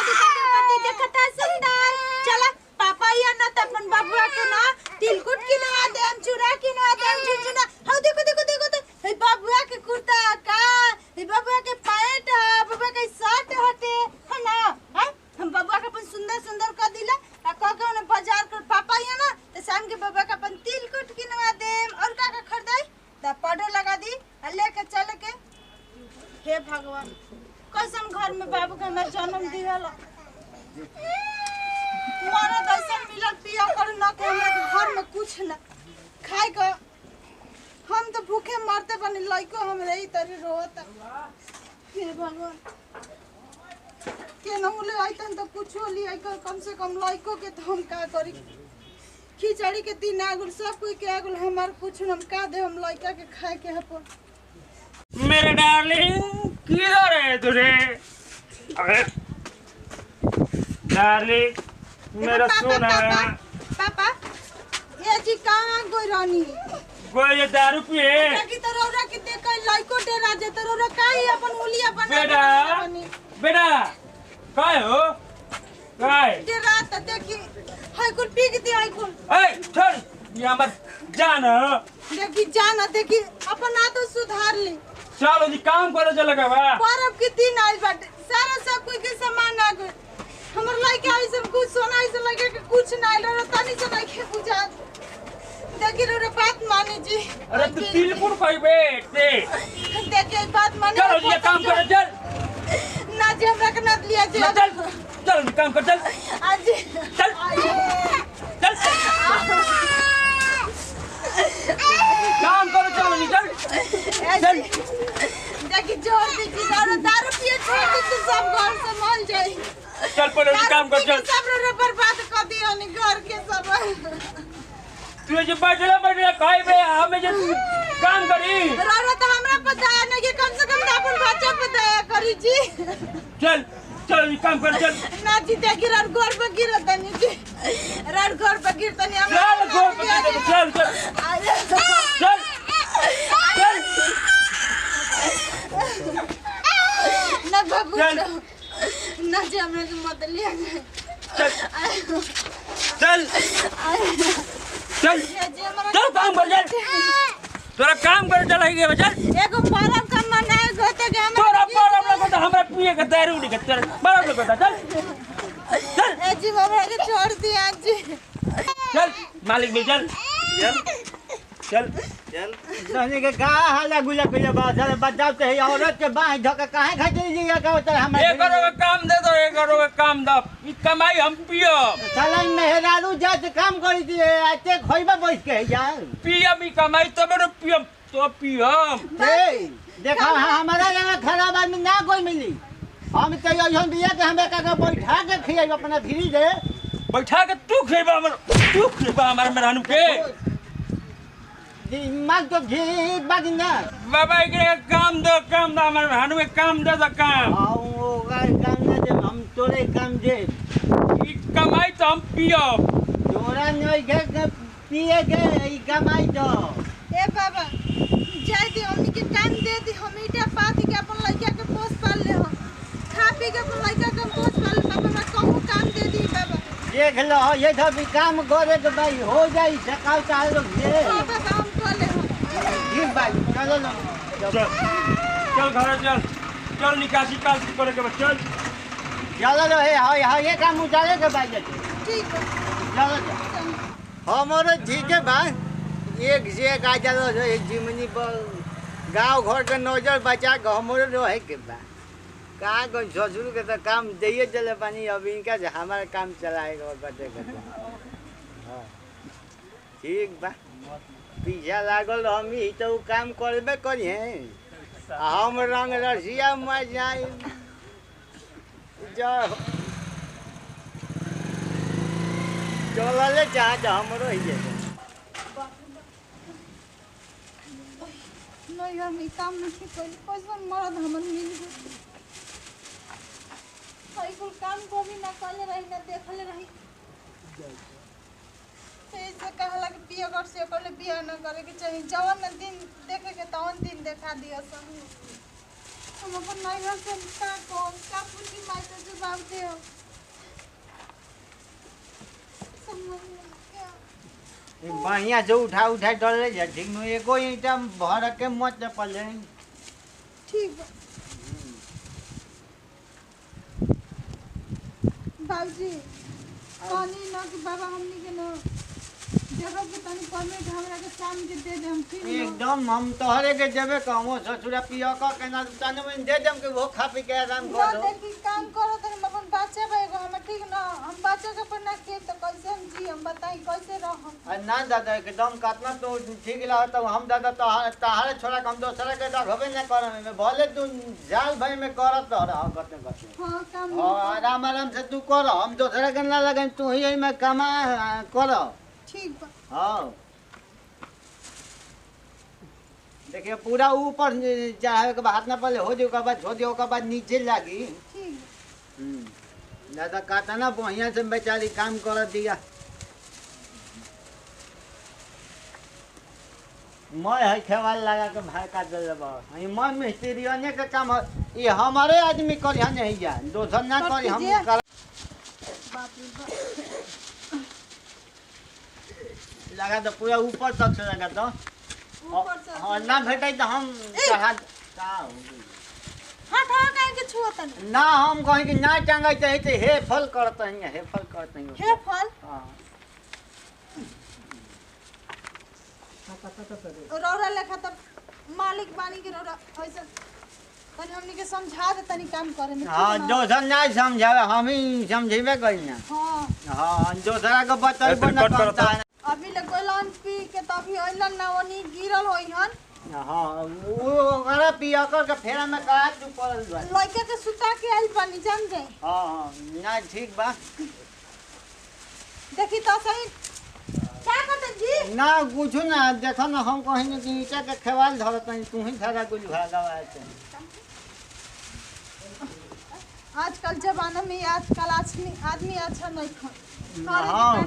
शादी करके देखता सुंदर चला पापा या ना त अपन बबुआ के ना तिलकुट किनवा देम चूड़ा किनवा देम झुनझुना हौ देखो देखो देखो तो हे बबुआ के कुर्ता का हे बबुआ के पैंट बबुआ के शर्ट हटे है ना हम बबुआ के अपन सुंदर सुंदर कर दिला आ क के ने बाजार कर पापा या ना त शाम के बबुआ के अपन तिलकुट किनवा देम और का खरीदाई त पाउडर लगा दी लेके चल के हे भगवान कसम घर में बाबू के मैं जन्म दिहला मारा दर्शन मिलल पिया कर न के हमरा घर में कुछ न खाए का हम तो भूखे मरते बने लइको हमरे ही तरी रोता हे भगवान के न मुले आइतन तो कुछ ली आई कम से कम लइको के तो हम का करी खिचड़ी के दिन आगुल सब कोई के आगुल हमार कुछ हम का दे हम लइका के खाए के हपन मेरे डार्लिंग किधर है तुझे अरे डार्लिंग मेरा सोना पापा ये जी कहां गई रानी कोई ये दारू पिए की तरौरा की देख लइको डेरा जे तरौरा काई अपन उलिया बना बेटा बेटा काय हो काय डेरा त देखी हाय कुल पी के हाय कुल ए छोड़ ये मत जाना देखी जाना देखी अपन आदत सुधार ले चलो जी काम करे चलेगा बा परब के दिन आई बाटे सारा सब कोई के सामान आ गए हमर लइका ऐसे कुछ सोना ऐसे लगे कि कुछ ना रे तनी से नहीं के बुझा देखी रे बात माने जी अरे तू तिलकुट कोई बेटे देखिए बात माने चलो जी काम करे चल ना जी हमरा के ना लिया जी चल चल काम कर चल आज चल चल काम करो चलो जी चल देखी जोर दीजिए दारू पिए छोड़ दीजिए सब घर से मान जाए चल पहले काम कर चल सब रे बर्बाद कर दिया नि घर के सब तू जो बैठला खाई बे हमें जो काम करी रारा तो हमरा पता है ना कि कम से कम अपन बच्चा पता है करी जी चल चल ये काम कर चल ना जी देखी रार घर पे गिरत नहीं जी रार घर पे गिरत नहीं चल घर पे चल चल चल ना बाबू ना जी हमरा के मत लिया चल चल चल चल काम कर चल तोरा काम करे चल ही गए चल एगो परब का मनाए गोते के तोरा परब लगे तो हमरा पिए के दारू नहीं के चल परब लगे चल चल ए जी बाबा के छोड़ दिया जी चल मालिक भी चल चल चल रहने के का हाला गुला गुला बात है बचाव तो है औरत के बाह धक्का काहे खचली जी का होता है हमारे एक करो काम दे दो एक करो काम दो ई कमाई हम पियो साला मेहरारू जात काम करी दिए आते खोइबा बैठ के यार पियम ई कमाई तब न पियम तो पियम ए देखा हमारा यहाँ खराब आदमी ना कोई मिली हम तो यही बिया के हमें का बैठा के खियाई अपना फ्री दे बैठा के तू खेबा हमर मेहरानू के दिमाग तो घी बाकी ना बाबा एकरे काम दो हमर मेहरानू के काम दे दो काम आओ काम ना दे हम तोरे काम दे ई कमाई तो हम पियम तोरा नहीं के पिए के ई कमाई दो ए बाबा जाय दी हमनी के काम दे दी हम इटा पाती के अपन लइका के पोस पाल ले हम खा पी के अपन लइका के पोस पाल बाबा मैं कहूं काम दे दी बाबा देख लो ये सब काम करे के भाई हो जाई सकाल चाहे लोग दे बाबा काम कर ले हम ठीक भाई चलो लो चल घर चल निकासी काल करे के बा चल चलो लो है ये काम उतारे के भाई ठीक है चलो हमारे ठीक है भाई एक से एक आ चलो एक जिमनी पर गांव घर के नजर बचा के हमारे रहे के बा कहाँ को ससुर के तो काम दिए चले पानी अब इनका से हमारा काम चलाएगा करते हाँ ठीक बा पीछा लागल हम ही तो काम करबे करी हैं हम रंग रसिया में जाए चलले चाहत हमरो ही जाए नहीं हम ई काम नहीं कोई कैसन मरद हमन मिल गए कोई कुल काम को भी ना करले रही ना देखले रही ऐसे कहला कि बिया कर से करले बिया ना करे के चाहिए जवन न दिन देखे के तवन दिन देखा दिया सब हम अपन नहीं घर से का पूछी माई से जवाब आवते हो बढ़िया से उठा उठा डले जा ठीक नु एको ईटा भर के मत चपल ठीक बा बाबूजी कहनी ना कि बाबा हमनी के ना जगह के तनी परमिट हमरा के शाम के दे दे हम फिर एकदम हम तोहरे के देबे कहमो ससुरा पिया का केना तने में दे देम के वो खा पी के आराम ना कर दो देखी काम करो त हम अपन बच्चा भाई हम ठीक ना हम बच्चा के पर ना के तो कैसे हम जी हम बताई कैसे रहम ना दादा एकदम काटना तो ठीक लागत हम दादा तहारे छोड़ा हम दोसरा के रखबे ना करम में भले तू जाल भाई में करत रह गते गते हां काम हां आराम आराम से तू कर हम दोसरा के ना लगन तू ही में कमा कर ठीक बा हाँ देखिए पूरा ऊपर चाहे के हाथ ना पहले हो जाए बाद हो दियो के बाद नीचे लागी ठीक दादा काटा ना बढ़िया से बेचारी काम कर दिया मैं है खेवाल लगा के भाई काट दे मैं मिस्त्री ने के काम ये हमारे आदमी कर यहाँ नहीं जा दोसर ना कर हम कर बाप रे बाप लगा दो पूरा ऊपर तक से लगा दो ऊपर से हाँ ना भेटे तो हम चढ़ा का हो गई हाथ हवा काहे के छुअतन ना हम कहीं कि ना टांगे चाहे तो हे फल करते हैं हे फल करते हैं हे फल हाँ रौरा लेखा तब मालिक बानी के रौरा ऐसा तनी हमनी के समझा दे तनी काम करे में हाँ दोसर ना समझावे हम ही समझेबे करी ना हां हाँ दोसरा के बताइबो ना करता है अभी ले गोलन पी के तभी अइलन ना ओनी गिरल होइहन हाँ वो अरे पिया कर के फेरा में का तू पड़ल बा लइका के सुता के आइल पानी जान जाए हाँ हाँ ना ठीक बा देखी तो सही क्या करते जी ना कुछ ना देखो ना हम कहीं कि ईटा के खेवाल धरत नहीं तू ही धरा कुछ भागवा है आजकल जमाना में आजकल आदमी अच्छा नहीं खा हाँ।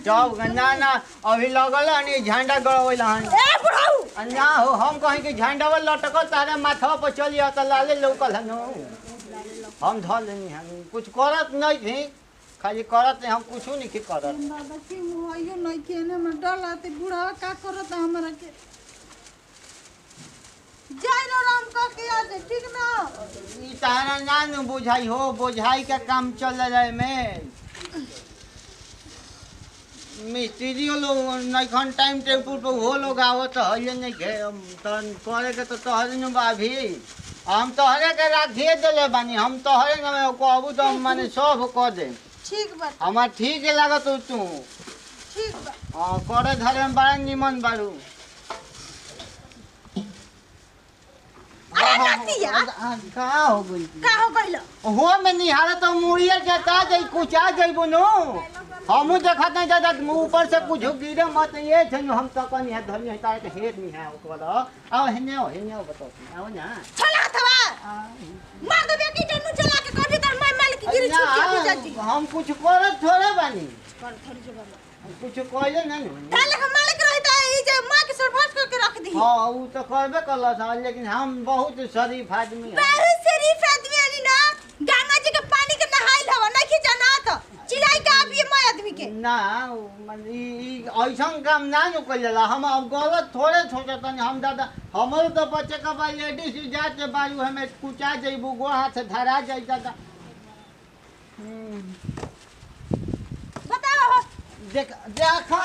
जब ना ना अभी लगल हनी झंडा गड़वल हन ए बुढ़ाऊ ना हो हम कहीं कि झंडा वाला लटकल तारे माथा पर चलिए तो लाले लौकल हन हम धर लेनी हम कुछ करत नहीं थी खाली करत नहीं हम कुछ नहीं की करत दादा की मुहाइयो नहीं के ने में डर आते बुढ़ावा का करत हमरा के जाय रो राम का के आज ठीक ना ई तारा ना न बुझाई हो बुझाई का काम चल रहा में मिस्त्री लोग नहीं टाइम टेबल पर हो लोग आवत है नहीं के तन करे के तो तोहरे न बाभी हम तोहरे के राखिए देले बानी हम तोहरे न कहबू तो माने सब कह दे ठीक बा हमार ठीक लागत तू ठीक बा हां करे धरे में बड़ा निमन बारू अरे नतिया का हो गई का हो गइल हो में निहारा तो मुड़िया जता जाई कुछ आ जाइबो नो हमू देखत नहीं दादा ऊपर से कुछ गिरे मत ये छन हम तो कनी है धनी है तारे के हेड नहीं है ओकर आओ हेने हो बताओ आओ ना चला थवा मार दे बेटी जन्नू चला के कभी तर मैं मालिक गिरी छुट के जाती हम कुछ करत थोड़े बानी कर थोड़ी जगह कुछ कहले नहीं ताले के मालिक रहता है जे मां के सरफास करके रख दी हां ऊ तो करबे करला था लेकिन हम बहुत शरीफ आदमी है बहुत शरीफ आदमी आनी ना गंगा जी के पानी के नहाइल हवा नहीं कि जाना तो चिल्लाई का अब ये मैं आदमी के ना ई ऐसन काम ना न कइला हम अब गलत थोड़े सोचत हम दादा हमर तो बच्चे का बा लेडीज जात बाजू हमें कुचा जइबू गो हाथ धरा जाई दादा बताओ देख देखा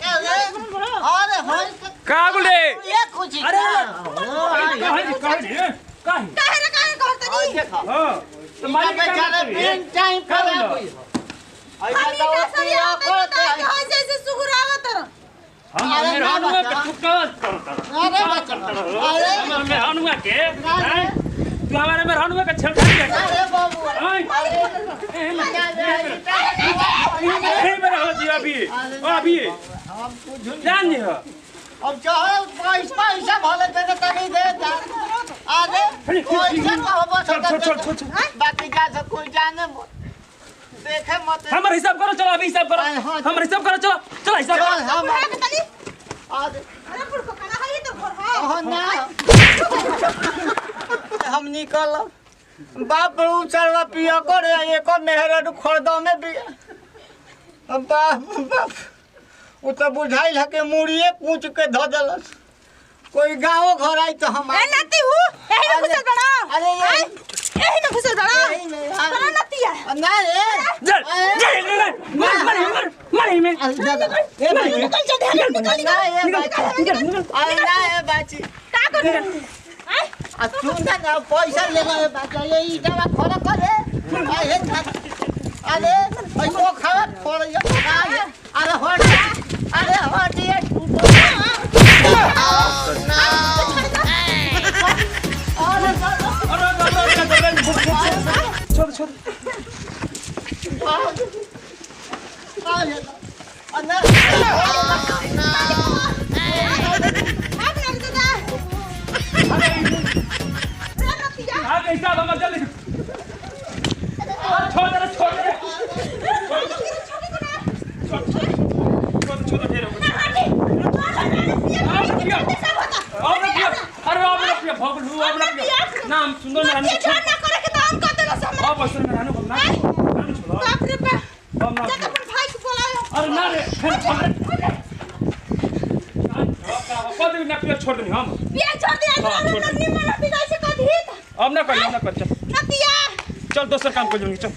अरे होय का बोले ये कुछ अरे अरे काहे काहे रे काहे कहतनी देखा हां तो मालिक का बेचारे पेन टाइम पर हम हमनी का सरिया के हो जैसे सुगुरावत रह हमें हनुआ के चुकावत करता अरे बच्चा अरे हमें हनुआ के तू हमारे में हनुआ के छेड़छाड़ किया अरे बाबू नहीं मेरा हो जी अभी हम कुछ जान नहीं हो अब चाहे पैसा भले दे दे तभी दे दा आगे पैसा का हो बस बाकी जा सब कोई जाने देखे मत हमारा हिसाब करो चलो अभी हिसाब करो हमारा हिसाब करो चलो हिसाब चल करो हम तनी आगे अरे पुरको कना है तो घर है ओह ना निकल बाप रू चलवा पिया करे एको मेहर खरदा में भी बाप बाप उ तो बुझाइल है के मुड़िए कूच के ध देलस कोई गाँव घर आई तो हम ए नाती हूँ यही ना घुसल बड़ा अरे यही ना घुसल बड़ा बड़ा नाती है ना रे मारी में निकल जा ध्यान अरे ना ए बाची का कर आ तू ना पैसा ले ले बाचा ये ईटा खड़ा करे अरे अरे ऐसो खावा फोड़ अरे हट अरे हट ये छोड़ छोड़ कैसा बाबा जल्दी छोड़ दे छोड़ दे छोड़ दे अरे भगलू नाम सुंदर नारायण ये छोड़ ना करे के तो हम कहते ना समझ अब बस नारायण को ना छोड़ बाप रे बाप हम ना जब अपन भाई को बुलायो अरे ना रे फिर छोड़ दे ना पिया छोड़ दे हम पिया छोड़ दिया नन्नी मन बिना से कधी अब ना कर चल नतिया चल दोसर काम कर जोगी चल